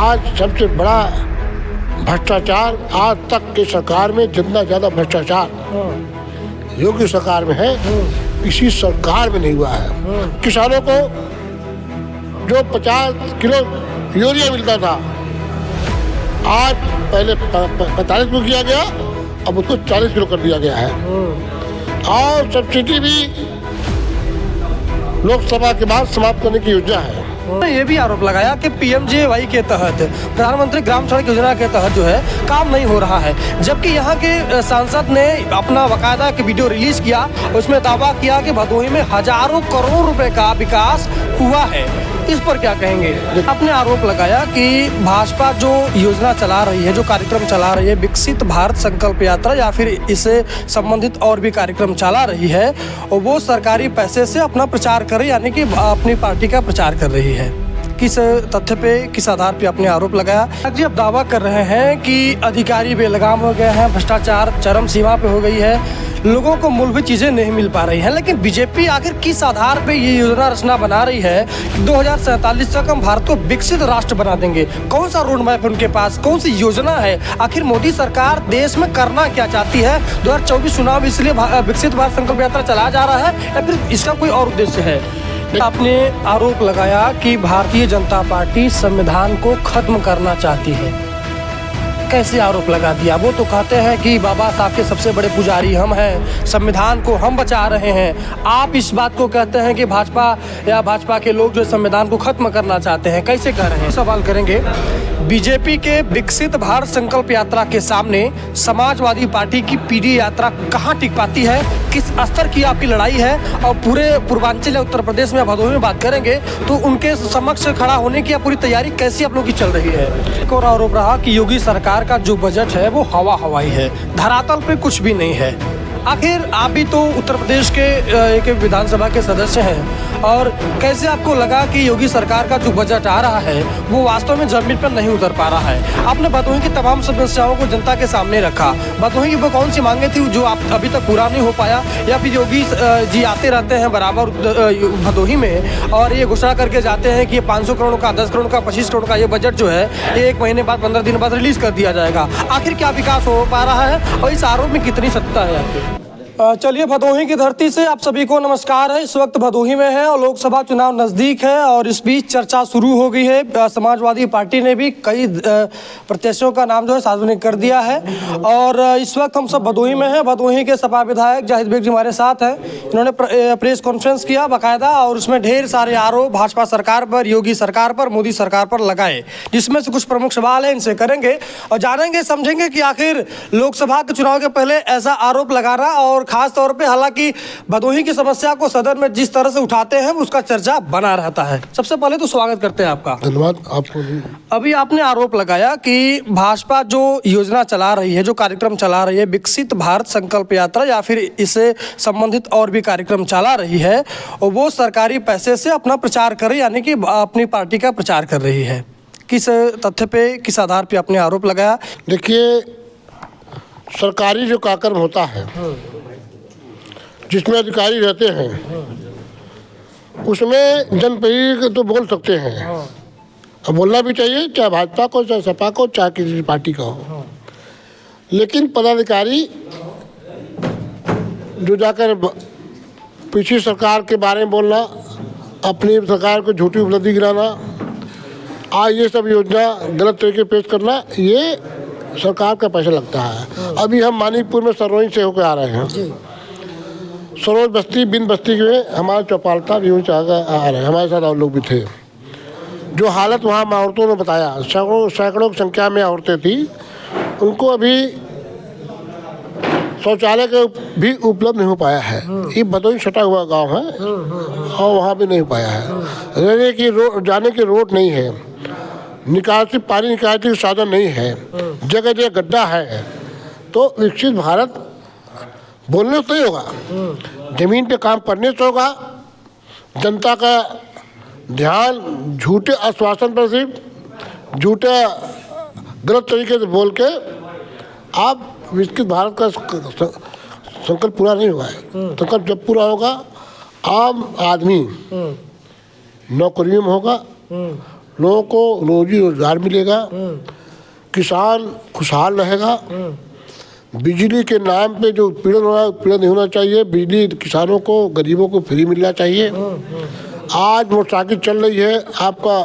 आज सबसे बड़ा भ्रष्टाचार आज तक की सरकार में जितना ज़्यादा भ्रष्टाचार योगी सरकार में है किसी सरकार में नहीं हुआ है। किसानों को जो 50 किलो यूरिया मिलता था आज पहले 45 किलो किया गया, अब उसको 40 किलो कर दिया गया है। और सब्सिडी भी लोकसभा के बाद समाप्त करने की योजना है। ये भी आरोप लगाया कि पीएमजीएवाई के तहत प्रधानमंत्री ग्राम सड़क योजना के तहत जो है काम नहीं हो रहा है, जबकि यहाँ के सांसद ने अपना बाकायदा एक वीडियो रिलीज किया, उसमें दावा किया कि भदोही में हजारों करोड़ रुपए का विकास हुआ है। इस पर क्या कहेंगे? आपने आरोप लगाया कि भाजपा जो योजना चला रही है, जो कार्यक्रम चला रही है, विकसित भारत संकल्प यात्रा या फिर इससे संबंधित और भी कार्यक्रम चला रही है, और वो सरकारी पैसे से अपना प्रचार कर रही है, यानी कि अपनी पार्टी का प्रचार कर रही है। किस तथ्य पे, किस आधार पे आपने आरोप लगाया? जी, अब दावा कर रहे हैं कि अधिकारी बेलगाम हो गए हैं, भ्रष्टाचार चरम सीमा पे हो गई है, लोगों को मूलभूत चीजें नहीं मिल पा रही हैं, लेकिन बीजेपी आखिर किस आधार पे ये योजना रचना बना रही है? 2047 तक हम भारत को विकसित राष्ट्र बना देंगे। कौन सा रोड मैप है उनके पास? कौन सी योजना है? आखिर मोदी सरकार देश में करना क्या चाहती है? 2024 चुनाव इसलिए विकसित भारत संकल्प यात्रा चलाया जा रहा है या फिर इसका कोई और उद्देश्य है? आपने आरोप लगाया कि भारतीय जनता पार्टी संविधान को खत्म करना चाहती है। कैसे आरोप लगा दिया? वो तो कहते हैं कि बाबा साहब के सबसे बड़े पुजारी हम हैं, संविधान को हम बचा रहे हैं। आप इस बात को कहते हैं कि भाजपा के लोग जो संविधान को खत्म करना चाहते हैं, कैसे कह रहे हैं? सवाल करेंगे। बीजेपी के विकसित भारत संकल्प यात्रा के सामने समाजवादी पार्टी की पीडी यात्रा कहाँ टिक पाती है? किस स्तर की आपकी लड़ाई है? और पूरे पूर्वांचल या उत्तर प्रदेश में भदोही में बात करेंगे तो उनके समक्ष खड़ा होने की पूरी तैयारी कैसी आप लोगों की चल रही है? एक और आरोप रहा कि योगी सरकार का जो बजट है वो हवाई है, धरातल पे कुछ भी नहीं है। आखिर आप भी तो उत्तर प्रदेश के एक विधानसभा के सदस्य हैं, और कैसे आपको लगा कि योगी सरकार का जो बजट आ रहा है वो वास्तव में जमीन पर नहीं उतर पा रहा है? आपने भदोही की तमाम समस्याओं को जनता के सामने रखा। भदोही की वो कौन सी मांगे थी जो आप अभी तक पूरा नहीं हो पाया, या फिर योगी जी आते रहते हैं बराबर भदोही में और ये घोषणा करके जाते हैं कि ये 500 करोड़ का, 10 करोड़ का, 25 करोड़ का ये बजट जो है ये 1 महीने बाद, 15 दिन बाद रिलीज कर दिया जाएगा? आखिर क्या विकास हो पा रहा है और इस आरोप में कितनी सत्ता है आपकी? चलिए, भदोही की धरती से आप सभी को नमस्कार है। इस वक्त भदोही में है और लोकसभा चुनाव नज़दीक है, और इस बीच चर्चा शुरू हो गई है। समाजवादी पार्टी ने भी कई प्रत्याशियों का नाम जो है सार्वजनिक कर दिया है, और इस वक्त हम सब भदोही में हैं। भदोही के सपा विधायक जाहिद बेग जी हमारे साथ हैं। इन्होंने प्रेस कॉन्फ्रेंस किया बाकायदा, और उसमें ढेर सारे आरोप भाजपा सरकार पर, योगी सरकार पर, मोदी सरकार पर लगाए, जिसमें से कुछ प्रमुख सवाल है, इनसे करेंगे और जानेंगे, समझेंगे कि आखिर लोकसभा के चुनाव के पहले ऐसा आरोप लगाना, और खास तौर पे हालांकि भदोही की समस्या को सदन में जिस तरह से उठाते हैं उसका चर्चा बना रहता है। सबसे पहले तो स्वागत करते हैं आपका। धन्यवाद आपको। अभी आपने आरोप लगाया कि भाजपा जो योजना चला रही है, जो कार्यक्रम चला रही है, विकसित भारत संकल्प यात्रा या फिर इससे संबंधित और भी कार्यक्रम चला रही है, और वो सरकारी पैसे से अपना प्रचार कर रही है, यानी कि अपनी पार्टी का प्रचार कर रही है। किस तथ्य पे, किस आधार पे आपने आरोप लगाया? देखिए, सरकारी जो कार्यक्रम होता है जिसमें अधिकारी रहते हैं उसमें जनप्रतिनिधि तो बोल सकते हैं, और बोलना भी चाहिए, चाहे भाजपा को, चाहे सपा को, चाहे किसी पार्टी का हो। लेकिन पदाधिकारी जो जाकर पिछली सरकार के बारे में बोलना, अपनी सरकार को झूठी उपलब्धि गिराना, आज ये सब योजना गलत तरीके पेश करना, ये सरकार का पैसा लगता है। अभी हम मानिकपुर में सरोही से होकर आ रहे हैं। सरोज बस्ती, बिन बस्ती में हमारा चौपाल था, भी आ रहे हैं, हमारे साथ और लोग भी थे। जो हालत वहाँ औरतों ने बताया, सैकड़ों की संख्या में औरतें थी, उनको अभी शौचालय का भी उपलब्ध नहीं हो पाया है। ये भदोही छटा हुआ गांव है और वहाँ भी नहीं हो पाया है। रहने की जाने की रोड नहीं है, निकासी पानी निकासी साधन नहीं है, जगह जगह गड्ढा है। तो विकसित भारत बोलने से नहीं होगा, जमीन पे काम करने से होगा। जनता का ध्यान झूठे आश्वासन पर, सिर्फ झूठे गलत तरीके से बोल के आप विकसित भारत का संकल्प पूरा नहीं हुआ है। संकल्प जब पूरा होगा, आम आदमी नौकरियों में होगा, लोगों को रोजी रोजगार मिलेगा, किसान खुशहाल रहेगा। बिजली के नाम पे जो उत्पीड़न हो रहा है उत्पीड़न नहीं होना चाहिए। बिजली किसानों को, गरीबों को फ्री मिलना चाहिए। आज मोटरसाइकिल चल रही है, आपका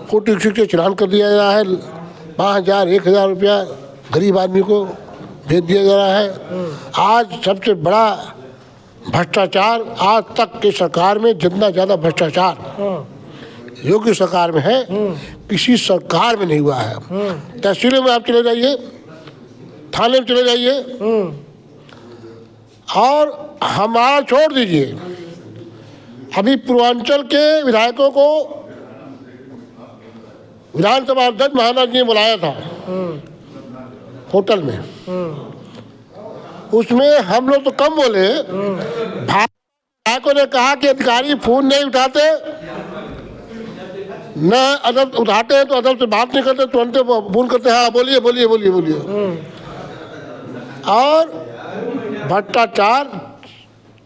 फोटो के चलान कर दिया जा रहा है, 5,000 1,000 रुपया गरीब आदमी को भेज दिया जा रहा है। आज सबसे बड़ा भ्रष्टाचार आज तक के सरकार में, जितना ज़्यादा भ्रष्टाचार योगी सरकार में है, किसी सरकार में नहीं हुआ है। तहसीलों में आप चले जाइए, थाने में चले जाइए, और हमारा छोड़ दीजिए, अभी पूर्वांचल के विधायकों को विधानसभा अध्यक्ष महाराज जी ने बुलाया था होटल में। उसमें हम लोग तो कम बोले, विधायकों ने कहा कि अधिकारी फोन नहीं उठाते, न अदब उठाते हैं तो अदब से बात नहीं करते, तुरंत फोन करते हैं, हाँ बोलिए बोलिए बोलिए बोलिए। और भ्रष्टाचार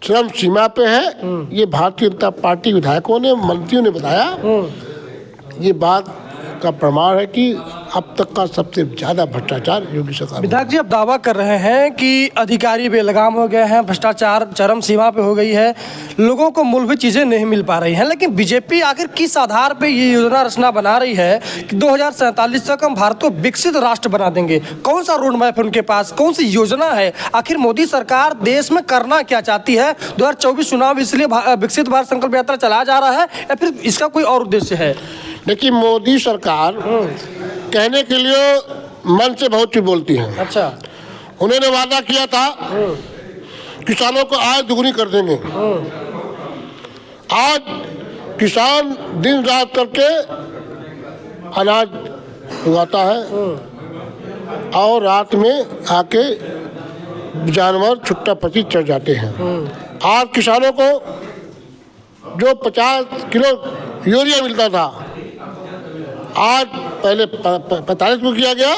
चरम सीमा पे है। ये भारतीय जनता पार्टी विधायकों ने, मंत्रियों ने बताया। ये बात का प्रमाण है कि अब तक का सबसे ज्यादा भ्रष्टाचार योगी सरकार। विधायक जी, अब दावा कर रहे हैं कि अधिकारी बेलगाम हो गए हैं, भ्रष्टाचार चरम सीमा पे हो गई है, लोगों को मूलभूत चीजें नहीं मिल पा रही हैं, लेकिन बीजेपी आखिर किस आधार पे ये योजना रचना बना रही है कि 2047 तक हम भारत को विकसित राष्ट्र बना देंगे? कौन सा रोड मैप है उनके पास, कौन सी योजना है? आखिर मोदी सरकार देश में करना क्या चाहती है? 2024 चुनाव इसलिए विकसित भारत संकल्प यात्रा चलाया जा रहा है या फिर इसका कोई और उद्देश्य है? देखिए, मोदी सरकार कहने के लिए मन से बहुत चीज बोलती है। अच्छा, उन्होंने वादा किया था किसानों को आय दुगनी कर देंगे। आज किसान दिन रात करके अनाज उगाता है और रात में आके जानवर छुट्टा पची चढ़ जाते हैं। आज किसानों को जो 50 किलो यूरिया मिलता था, आज पहले 45 किलो किया गया,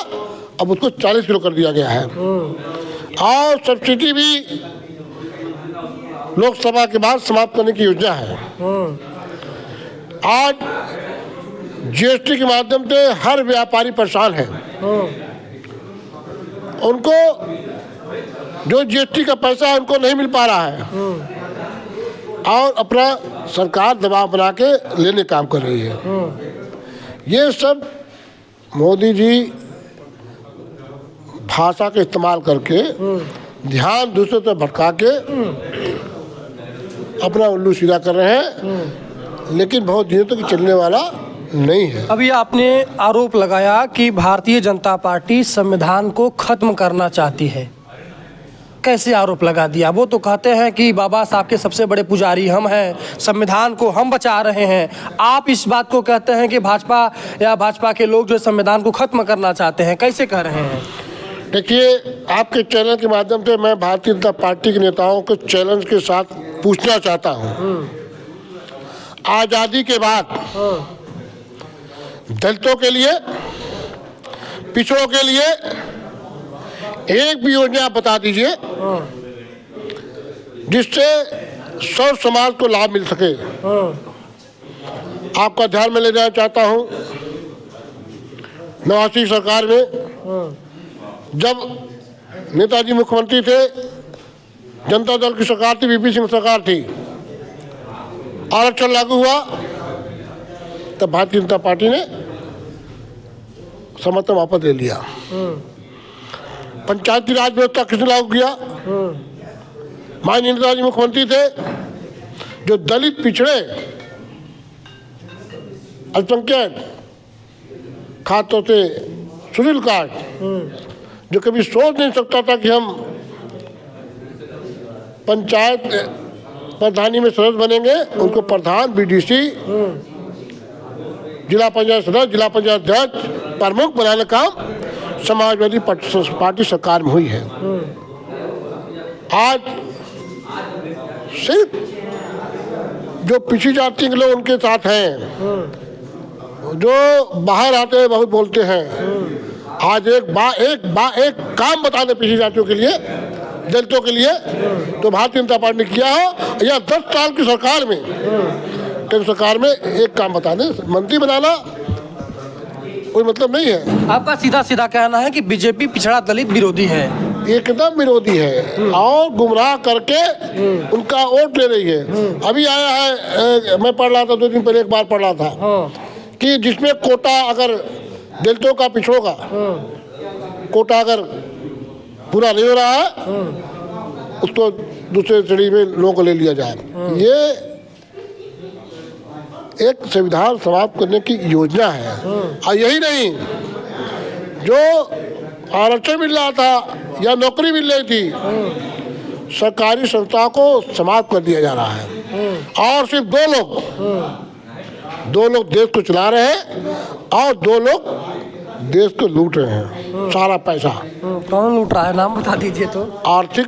अब उसको 40 किलो कर दिया गया है। और सब्सिडी भी लोकसभा के बाद समाप्त करने की योजना है। आज जीएसटी के माध्यम से हर व्यापारी परेशान है। उनको जो जीएसटी का पैसा है उनको नहीं मिल पा रहा है और अपना सरकार दबाव बना के लेने काम कर रही है। ये सब मोदी जी भाषा का इस्तेमाल करके ध्यान दूसरे तरफ भटका के अपना उल्लू सीधा कर रहे हैं, लेकिन बहुत दिनों तक चलने वाला नहीं है। अभी आपने आरोप लगाया कि भारतीय जनता पार्टी संविधान को खत्म करना चाहती है। कैसे आरोप लगा दिया? वो तो कहते हैं कि बाबा साहब के सबसे बड़े पुजारी हम हैं, संविधान को हम बचा रहे हैं। आप इस बात को कहते हैं कि भाजपा या भाजपा के लोग जो संविधान को खत्म करना चाहते हैं, कैसे कह रहे हैं? देखिए, आपके चैनल के माध्यम से मैं भारतीय जनता पार्टी के नेताओं को चैलेंज के साथ पूछना चाहता हूँ, आज़ादी के बाद दलितों के लिए, पिछड़ों के लिए एक भी योजना बता दीजिए जिससे सर्व समाज को लाभ मिल सके। आपका ध्यान में ले जाना चाहता हूं, 89 सरकार में जब नेताजी मुख्यमंत्री थे, जनता दल की सरकार थी, वीपी सिंह सरकार थी, आरक्षण लागू हुआ, तब भारतीय जनता पार्टी ने समर्थन वापस ले लिया। पंचायती राज व्यवस्था किसने लागू किया? माननीय नेताजी मुख्यमंत्री थे, जो दलित, पिछड़े, अल्पसंख्यक, खासतौर से सुनील कार्ड, जो कभी सोच नहीं सकता था कि हम पंचायत प्रधानी में सदस्य बनेंगे, उनको प्रधान, बीडीसी, जिला पंचायत सदस्य, जिला पंचायत अध्यक्ष, प्रमुख बनाने का काम समाजवादी पार्टी सरकार में हुई है। आज सिर्फ जो पिछड़ी जाति के लोग उनके साथ हैं, जो बाहर आते हैं बहुत बोलते हैं। आज एक काम बता दें पिछड़ी जातियों के लिए, दलितों के लिए, तो भारतीय जनता पार्टी ने किया हो। या 10 साल की सरकार में, केंद्र सरकार में एक काम बता दें, मंत्री बनाना कोई मतलब नहीं है। आपका सीधा सीधा कहना है कि बीजेपी पिछड़ा दलित विरोधी है। एकदम विरोधी है और गुमराह करके उनका वोट ले रही है। अभी आया है, मैं पढ़ रहा था 2 दिन पहले, एक बार पढ़ रहा था कि जिसमें कोटा अगर दलितों का पिछड़ों का कोटा अगर पूरा नहीं हो रहा है उसको दूसरे श्रेणी में लोगों को ले लिया जाए। ये एक संविधान समाप्त करने की योजना है। और यही नहीं, जो आरक्षण मिल रहा था या नौकरी मिल रही थी, सरकारी संस्था को समाप्त कर दिया जा रहा है। और सिर्फ 2 लोग देश को चला रहे हैं और 2 लोग देश को लूट रहे हैं सारा पैसा। कौन लूट रहा है, नाम बता दीजिए तो। आर्थिक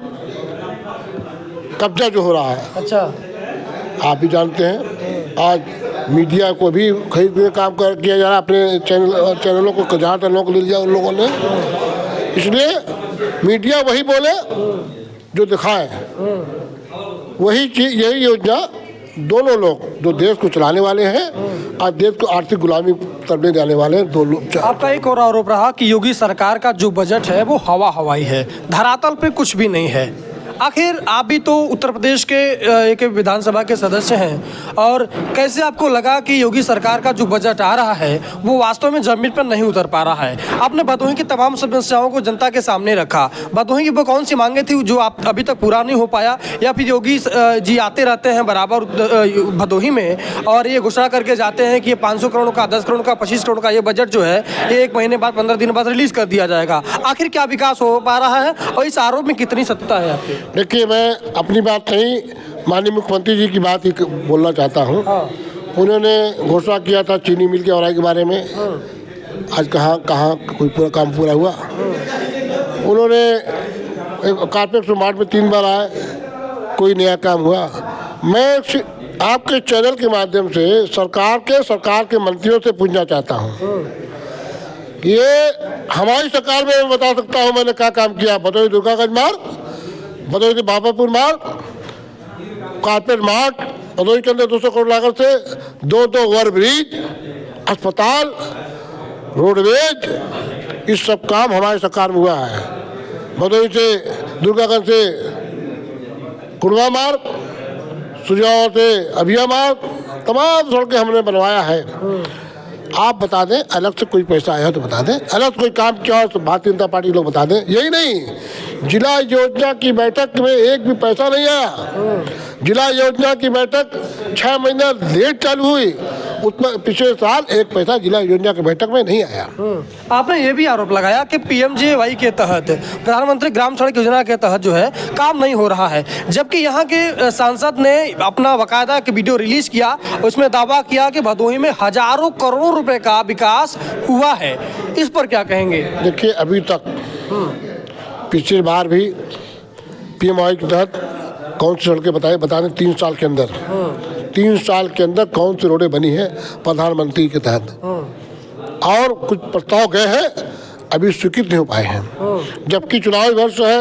कब्जा जो हो रहा है, अच्छा, आप भी जानते हैं। आज मीडिया को भी खरीदने का काम किया जा रहा है, अपने चैनलों को जहाँ तक लोग ले लिया उन लोगों ने। इसलिए मीडिया वही बोले जो दिखाए, वही चीज, यही योजना। दोनों लोग जो देश को चलाने वाले हैं और देश को आर्थिक गुलामी करने जाने वाले हैं, 2 लोग। आपका एक और आरोप रहा कि योगी सरकार का जो बजट है वो हवाई है, धरातल पे कुछ भी नहीं है। आखिर आप भी तो उत्तर प्रदेश के एक विधानसभा के सदस्य हैं, और कैसे आपको लगा कि योगी सरकार का जो बजट आ रहा है वो वास्तव में जमीन पर नहीं उतर पा रहा है? आपने भदोही की तमाम समस्याओं को जनता के सामने रखा। भदोही की वो कौन सी मांगे थी जो आप अभी तक पूरा नहीं हो पाया, या फिर योगी जी आते रहते हैं बराबर भदोही में और ये घोषणा करके जाते हैं कि ये 500 करोड़ का, 10 करोड़ का, 25 करोड़ का ये बजट जो है ये 1 महीने बाद, 15 दिन बाद रिलीज कर दिया जाएगा? आखिर क्या विकास हो पा रहा है और इस आरोप में कितनी सत्ता है आपकी? देखिए, मैं अपनी बात नहीं, माननीय मुख्यमंत्री जी की बात ही बोलना चाहता हूँ। उन्होंने घोषणा किया था चीनी मिल के औराई के बारे में। आज कहाँ कोई पूरा काम पूरा हुआ। उन्होंने कारपेट मार्ट में 3 बार आए, कोई नया काम हुआ। मैं आपके चैनल के माध्यम से सरकार के मंत्रियों से पूछना चाहता हूँ, ये हमारी सरकार में मैं बता सकता हूँ मैंने क्या काम किया। भदोही दुर्गागंज मार्ग, भदोही बाबापुर मार्ग, कारपेट मार्ट, भदोही के अंदर 200 करोड़ लागत से 2 ओवर ब्रिज, अस्पताल, रोडवेज, इस सब काम हमारी सरकार में हुआ है। भदोही से दुर्गागंज से कुड़वा मार्ग, सुजाव से अभिया मार्ग, तमाम सड़कें हमने बनवाया है। आप बता दें अलग से कोई पैसा आया तो बता दें, अलग से कोई काम किया हो तो भारतीय जनता पार्टी लोग बता दें। यही नहीं, जिला योजना की बैठक में एक भी पैसा नहीं आया। जिला योजना की बैठक 6 महीना लेट चालू हुई, उसमें पिछले साल एक पैसा जिला योजना की बैठक में नहीं आया। आपने ये भी आरोप लगाया कि PMJY के तहत, प्रधानमंत्री ग्राम सड़क योजना के तहत जो है काम नहीं हो रहा है, जबकि यहाँ के सांसद ने अपना बाकायदा एक वीडियो रिलीज किया, उसमें दावा किया कि भदोही में हजारों करोड़ रुपए का विकास हुआ है। इस पर क्या कहेंगे? देखिए, अभी तक पिछली बार भी PMJY के तहत कौन सी सड़कें बता दें 3 साल के अंदर। 3 साल के अंदर कौन सी रोडें बनी है प्रधानमंत्री के तहत, और कुछ प्रस्ताव गए हैं अभी स्वीकृत नहीं हो पाए हैं। जबकि चुनावी वर्ष है,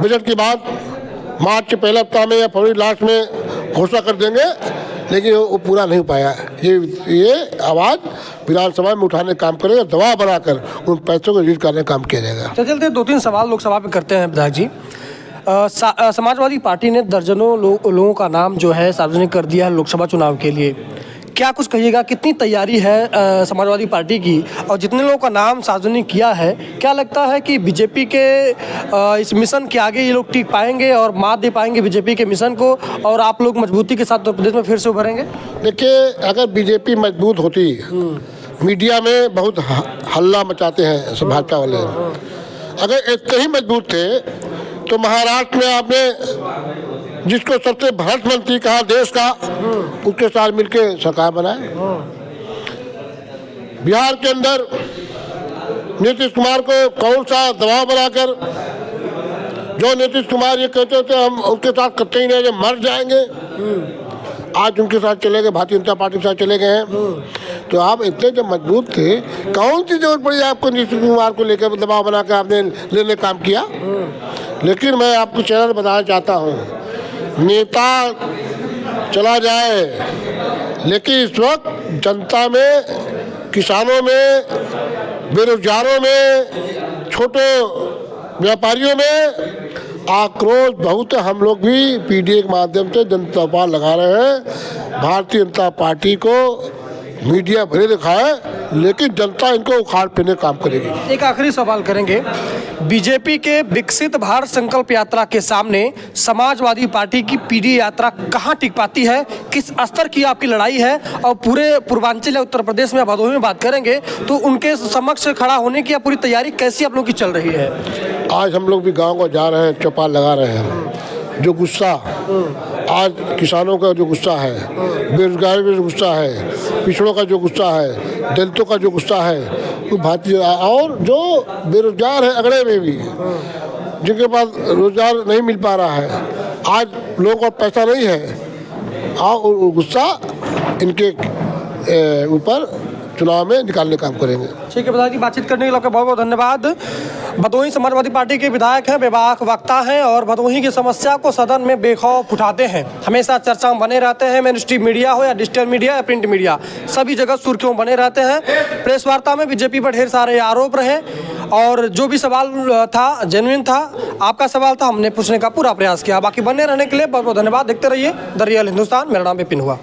बजट के बाद मार्च के पहले हफ्ता में या फरवरी लास्ट में घोषणा कर देंगे, लेकिन वो पूरा नहीं हो पाया। ये आवाज़ विधानसभा में उठाने का काम करेगा, दबाव बनाकर उन पैसों को रिलीज करने का काम किया जाएगा। चलते 2-3 सवाल लोकसभा पे करते हैं विधायक जी। समाजवादी पार्टी ने दर्जनों लोगों का नाम जो है सार्वजनिक कर दिया है लोकसभा चुनाव के लिए। क्या कुछ कहिएगा, कितनी तैयारी है समाजवादी पार्टी की, और जितने लोगों का नाम सार्वजनिक किया है, क्या लगता है कि बीजेपी के इस मिशन के आगे ये लोग टिक पाएंगे और मात दे पाएंगे बीजेपी के मिशन को, और आप लोग मजबूती के साथ उत्तर प्रदेश में फिर से उभरेंगे? देखिए, अगर बीजेपी मजबूत होती, मीडिया में बहुत हल्ला मचाते हैं सब भाजपा वाले, अगर इतने ही मजबूत थे तो महाराष्ट्र में आपने जिसको सबसे भ्रष्ट मंत्री कहा देश का, उसके साथ मिलके सरकार बनाए। बिहार के अंदर नीतीश कुमार को कौन सा दबाव बनाकर, जो नीतीश कुमार ये कहते थे हम उसके साथ कतई ही नहीं, जब मर जाएंगे, आज उनके साथ चले गए, भारतीय जनता पार्टी के साथ चले गए हैं। तो आप इतने जब मजबूत थे, कौन सी जरूरत पड़ी आपको नीतीश कुमार को लेकर दबाव बनाकर आपने लेने काम किया? लेकिन मैं आपको चैनल बताना चाहता हूँ, नेता चला जाए, लेकिन इस वक्त जनता में किसानों में, बेरोजगारों में, छोटे व्यापारियों में आक्रोश बहुत है। हम लोग भी पीडीए के माध्यम से जनता पार लगा रहे हैं। भारतीय जनता पार्टी को मीडिया भले दिखाए, लेकिन जनता इनको उखाड़ फेंकने काम करेगी। एक आखिरी सवाल करेंगे, बीजेपी के विकसित भारत संकल्प यात्रा के सामने समाजवादी पार्टी की पीडी यात्रा कहाँ टिक पाती है? किस स्तर की आपकी लड़ाई है? और पूरे पूर्वांचल या उत्तर प्रदेश में भदोही में बात करेंगे तो उनके समक्ष खड़ा होने की पूरी तैयारी कैसी आप लोग की चल रही है? आज हम लोग भी गाँव को जा रहे हैं, चौपाल लगा रहे हैं। जो गुस्सा आज किसानों का जो गुस्सा है, बेरोजगारी में जो गुस्सा है, पिछड़ों का जो गुस्सा है, दलितों का जो गुस्सा है, वो भारतीय और जो बेरोजगार है अगड़े में भी, जिनके पास रोजगार नहीं मिल पा रहा है, आज लोगों को पैसा नहीं है, और गुस्सा इनके ऊपर चुनाव में निकालने का काम करेंगे। ठीक है प्रधान जी, बातचीत करने के लिए आपका बहुत बहुत धन्यवाद। भदोही समाजवादी पार्टी के विधायक हैं, बेबाक वक्ता हैं और भदोही की समस्या को सदन में बेखौफ उठाते हैं। हमेशा चर्चा में बने रहते हैं, मेन स्ट्रीम मीडिया हो या डिजिटल मीडिया या प्रिंट मीडिया, सभी जगह सुर्खियों बने रहते हैं। प्रेस वार्ता में बीजेपी पर ढेर सारे आरोप रहे और जो भी सवाल था जेन्युइन था, आपका सवाल था, हमने पूछने का पूरा प्रयास किया। बाकी बने रहने के लिए बहुत बहुत धन्यवाद। देखते रहिए द रियल हिंदुस्तान। मेरा नाम विपिन हुआ।